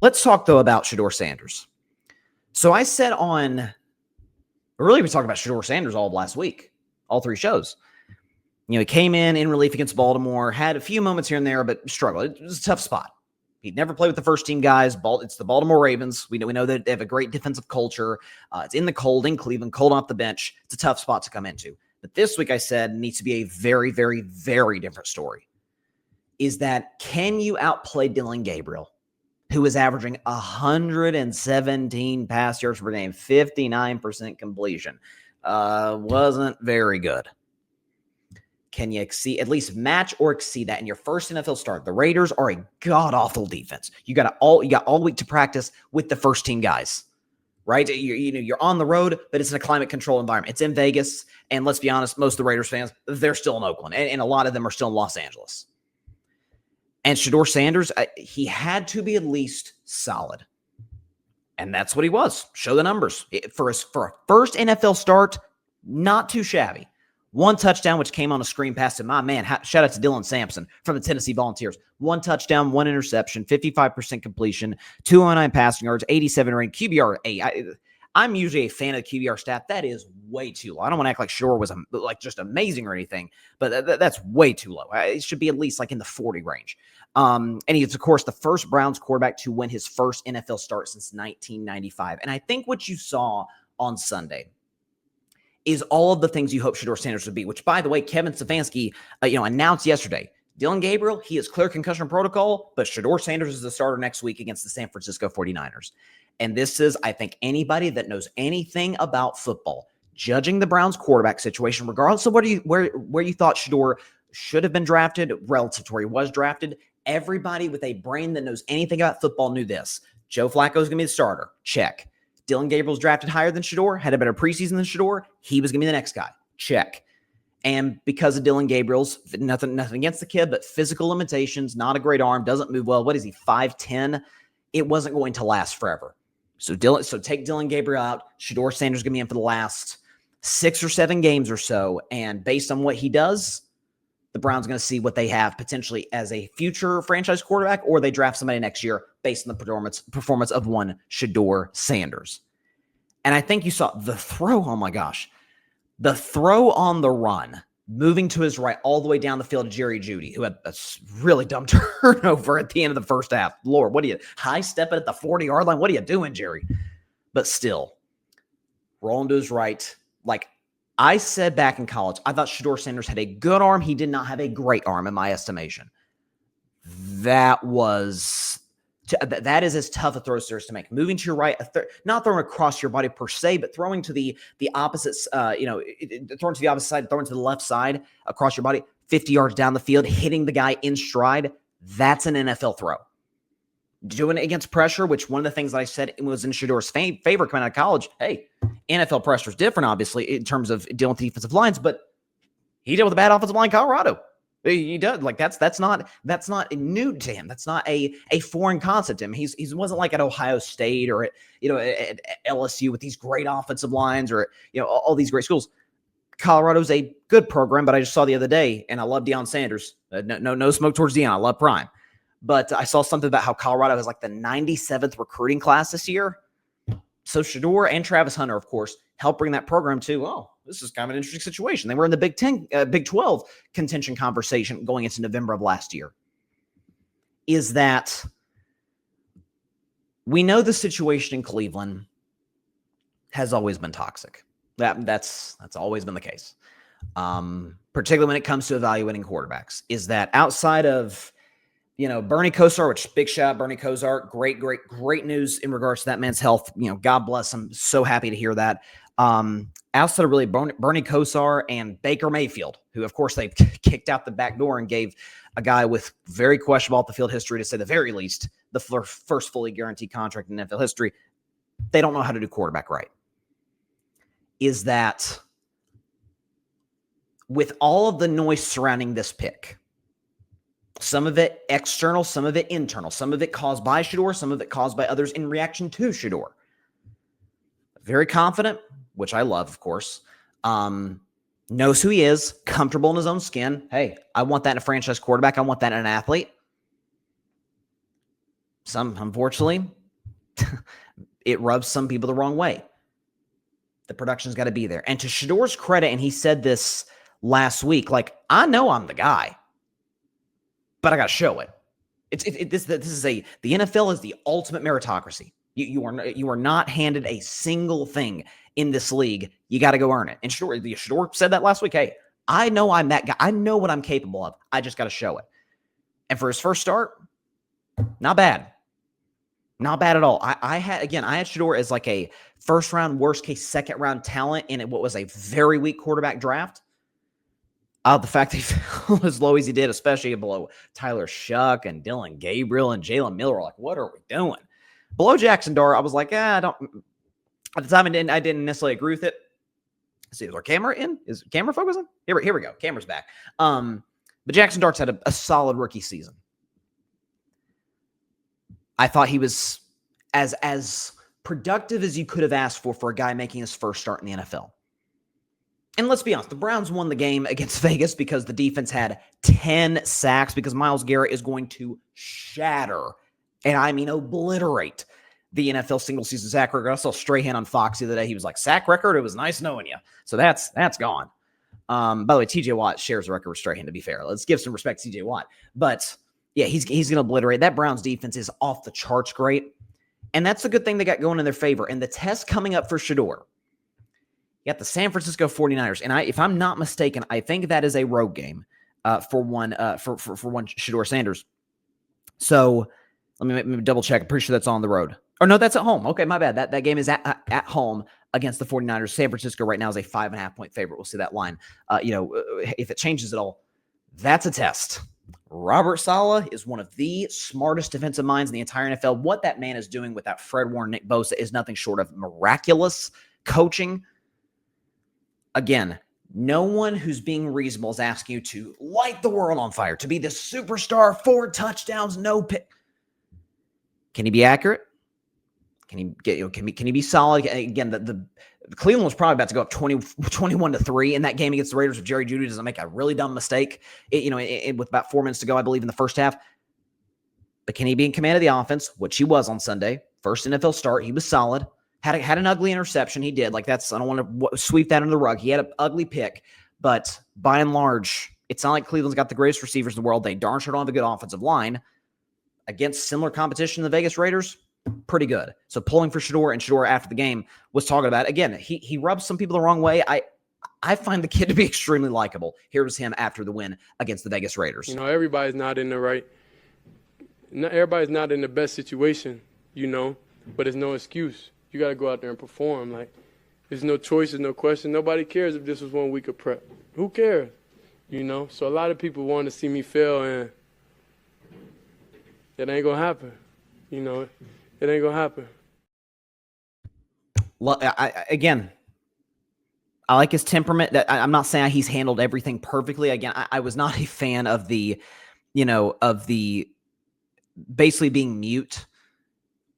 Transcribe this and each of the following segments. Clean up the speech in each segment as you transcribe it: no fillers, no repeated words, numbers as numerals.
Let's talk, though, about Shedeur Sanders. So I said really we talked about Shedeur Sanders all of last week, all 3 shows. He came in relief against Baltimore, had a few moments here and there, but struggled. It was a tough spot. He'd never played with the first-team guys. It's the Baltimore Ravens. We know that they have a great defensive culture. It's in the cold, in Cleveland, cold off the bench. It's a tough spot to come into. But this week, I said, needs to be a very, very, very different story. Is that, can you outplay Dillon Gabriel, who is averaging 117 pass yards per game, 59% completion? Wasn't very good. Can you at least match or exceed that in your first NFL start? The Raiders are a god-awful defense. You got all week to practice with the first-team guys, right? You're on the road, but it's in a climate-controlled environment. It's in Vegas, and let's be honest, most of the Raiders fans, they're still in Oakland, and a lot of them are still in Los Angeles. And Shedeur Sanders, he had to be at least solid. And that's what he was. Show the numbers. For a first NFL start, not too shabby. 1 touchdown, which came on a screen pass to my man. Shout out to Dylan Sampson from the Tennessee Volunteers. 1 touchdown, 1 interception, 55% completion, 209 passing yards, 87 rating, QBR 8. I'm usually a fan of the QBR stat. That is way too low. I don't want to act like Shedeur was just amazing or anything, but that's way too low. It should be at least in the 40 range. And he's, of course, the first Browns quarterback to win his first NFL start since 1995. And I think what you saw on Sunday is all of the things you hope Shedeur Sanders would be, which, by the way, Kevin Stefanski announced yesterday. Dillon Gabriel, he is clear concussion protocol, but Shedeur Sanders is the starter next week against the San Francisco 49ers. And this is, I think, anybody that knows anything about football, judging the Browns quarterback situation, regardless of where you thought Shedeur should have been drafted relative to where he was drafted, everybody with a brain that knows anything about football knew this. Joe Flacco is going to be the starter. Check. Dillon Gabriel's drafted higher than Shedeur, had a better preseason than Shedeur. He was going to be the next guy. Check. And because of Dillon Gabriel's, nothing against the kid, but physical limitations, not a great arm, doesn't move well. What is he, 5'10"? It wasn't going to last forever. So take Dillon Gabriel out. Shedeur Sanders is going to be in for the last 6 or 7 games or so. And based on what he does, the Browns are going to see what they have potentially as a future franchise quarterback, or they draft somebody next year based on the performance of one Shedeur Sanders. And I think you saw the throw. Oh my gosh. The throw on the run, moving to his right all the way down the field to Jerry Jeudy, who had a really dumb turnover at the end of the first half. Lord, what are you, high stepping at the 40-yard line? What are you doing, Jerry? But still, rolling to his right. Like I said back in college, I thought Shedeur Sanders had a good arm. He did not have a great arm in my estimation. That is as tough a throw as there is to make. Moving to your right, not throwing across your body per se, but throwing to the opposite, throwing to the opposite side, throwing to the left side across your body, 50 yards down the field, hitting the guy in stride. That's an NFL throw. Doing it against pressure, which one of the things that I said was in Shedeur's favor coming out of college. Hey, NFL pressure is different, obviously, in terms of dealing with defensive lines, but he dealt with a bad offensive line in Colorado. He does. Like that's not new to him. That's not a foreign concept to him. He wasn't like at Ohio State or at LSU with these great offensive lines or all these great schools. Colorado's a good program, but I just saw the other day, and I love Deion Sanders. No smoke towards Deion. I love Prime, but I saw something about how Colorado has like the 97th recruiting class this year. So Shedeur and Travis Hunter, of course, helped bring that program to, oh, this is kind of an interesting situation. They were in the Big 12 contention conversation going into November of last year. Is that we know the situation in Cleveland has always been toxic. That's always been the case, particularly when it comes to evaluating quarterbacks. Is that outside of Bernie Kosar, which big shout out Bernie Kosar, great news in regards to that man's health. God bless him. So happy to hear that. Outside of really Bernie Kosar and Baker Mayfield, who of course they kicked out the back door and gave a guy with very questionable off the field history, to say the very least, the first fully guaranteed contract in NFL history. They don't know how to do quarterback right. Is that with all of the noise surrounding this pick, some of it external, some of it internal, some of it caused by Shedeur, some of it caused by others in reaction to Shedeur. Very confident, which I love, of course. Knows who he is, comfortable in his own skin. Hey, I want that in a franchise quarterback. I want that in an athlete. Unfortunately, it rubs some people the wrong way. The production's got to be there. And to Shedeur's credit, and he said this last week, like, I know I'm the guy, but I got to show it. The NFL is the ultimate meritocracy. You are not handed a single thing in this league. You got to go earn it. And Shedeur said that last week. Hey, I know I'm that guy. I know what I'm capable of. I just got to show it. And for his first start, not bad. Not bad at all. I had Shedeur as like a first round, worst case, second round talent in what was a very weak quarterback draft. The fact that he fell as low as he did, especially below Tyler Shuck and Dylan Gabriel and Jalen Miller, like, what are we doing? Below Jackson Dart, I was like, I don't. At the time, I didn't necessarily agree with it. Let's see, is our camera in? Is camera focusing? Here we go. Camera's back. But Jackson Dart's had a solid rookie season. I thought he was as productive as you could have asked for a guy making his first start in the NFL. And let's be honest, the Browns won the game against Vegas because the defense had 10 sacks because Myles Garrett is going to shatter, and I mean obliterate, the NFL single-season sack record. I saw Strahan on Fox the other day. He was like, sack record? It was nice knowing you. So that's gone. By the way, TJ Watt shares the record with Strahan, to be fair. Let's give some respect to TJ Watt. But, yeah, he's going to obliterate. That Browns defense is off the charts great, and that's the good thing they got going in their favor. And the test coming up for Shedeur, you got the San Francisco 49ers. And if I'm not mistaken, I think that is a road game for one Shedeur Sanders. So let me double check. I'm pretty sure that's on the road. Or no, that's at home. Okay, my bad. That game is at home against the 49ers. San Francisco right now is a 5.5-point favorite. We'll see that line. If it changes at all, that's a test. Robert Saleh is one of the smartest defensive minds in the entire NFL. What that man is doing with that Fred Warner, Nick Bosa is nothing short of miraculous coaching. Again, no one who's being reasonable is asking you to light the world on fire, to be the superstar, 4 touchdowns, no pick. Can he be accurate? Can he be solid? Again, the Cleveland was probably about to go up 21-3 in that game against the Raiders if Jerry Jeudy doesn't make a really dumb mistake, with about 4 minutes to go, I believe, in the first half. But can he be in command of the offense, which he was on Sunday? First NFL start, he was solid. Had an ugly interception. He did. I don't want to sweep that under the rug. He had an ugly pick, but by and large, it's not like Cleveland's got the greatest receivers in the world. They darn sure don't have a good offensive line. Against similar competition, the Vegas Raiders, pretty good. So pulling for Shedeur, and Shedeur after the game was talking about, again, he rubs some people the wrong way. I find the kid to be extremely likable. Here was him after the win against the Vegas Raiders. Everybody's not in everybody's not in the best situation, but it's no excuse. You got to go out there and perform. There's no choice, there's no question. Nobody cares if this was 1 week of prep. Who cares? So a lot of people want to see me fail, and it ain't going to happen. It ain't going to happen. Well, I like his temperament. I'm not saying he's handled everything perfectly. Again, I was not a fan of the basically being mute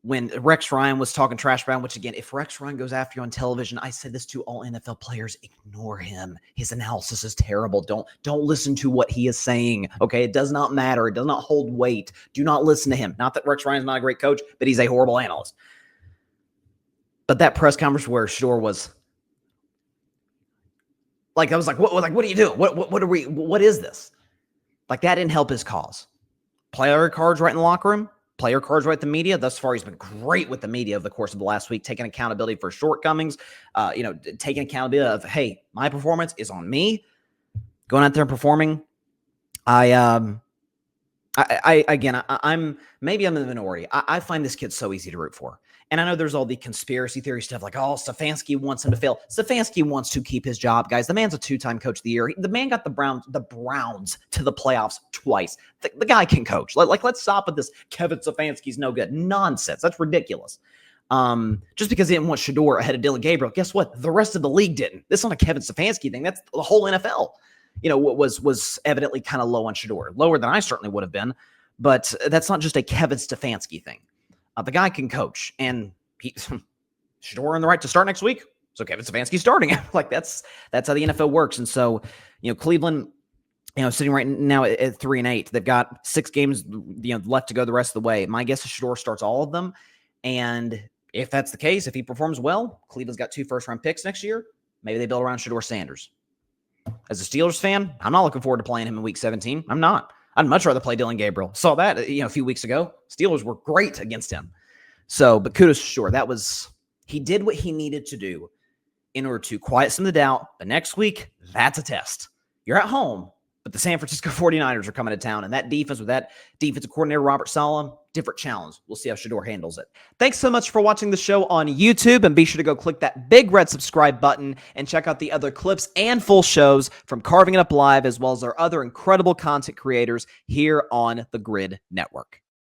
when Rex Ryan was talking trash about him, which, again, if Rex Ryan goes after you on television, I said this to all NFL players, ignore him. His analysis is terrible. Don't listen to what he is saying, okay? It does not matter. It does not hold weight. Do not listen to him. Not that Rex Ryan's not a great coach, but he's a horrible analyst. But that press conference where Shedeur was I was like, what are you doing? What is this? That didn't help his cause. Player cards right in the locker room. Player cards right the media. Thus far, he's been great with the media over the course of the last week, taking accountability for shortcomings, taking accountability of, hey, my performance is on me. Going out there and performing. I'm maybe I'm in the minority. I find this kid so easy to root for. And I know there's all the conspiracy theory stuff like, oh, Stefanski wants him to fail. Stefanski wants to keep his job, guys. The man's a 2-time coach of the year. The man got the Browns to the playoffs twice. The guy can coach. Let's stop with this Kevin Stefanski's no good nonsense. That's ridiculous. Just because he didn't want Shedeur ahead of Dylan Gabriel, guess what? The rest of the league didn't. This is not a Kevin Stefanski thing. That's the whole NFL. Was evidently kind of low on Shedeur. Lower than I certainly would have been. But that's not just a Kevin Stefanski thing. The guy can coach, and Shedeur on the right to start next week. So Kevin Stefanski's starting. That's how the NFL works. And so, Cleveland, sitting right now at 3-8. They've got 6 games, left to go the rest of the way. My guess is Shedeur starts all of them. And if that's the case, if he performs well, Cleveland's got 2 first-round picks next year. Maybe they build around Shedeur Sanders. As a Steelers fan, I'm not looking forward to playing him in Week 17. I'm not. I'd much rather play Dylan Gabriel. Saw that, a few weeks ago. Steelers were great against him. So, but kudos to Shedeur. He did what he needed to do in order to quiet some of the doubt. But next week, that's a test. You're at home, but the San Francisco 49ers are coming to town, and that defense with that defensive coordinator, Robert Saleh, different challenge. We'll see how Shedeur handles it. Thanks so much for watching the show on YouTube, and be sure to go click that big red subscribe button and check out the other clips and full shows from Carving It Up Live, as well as our other incredible content creators here on the Grid Network.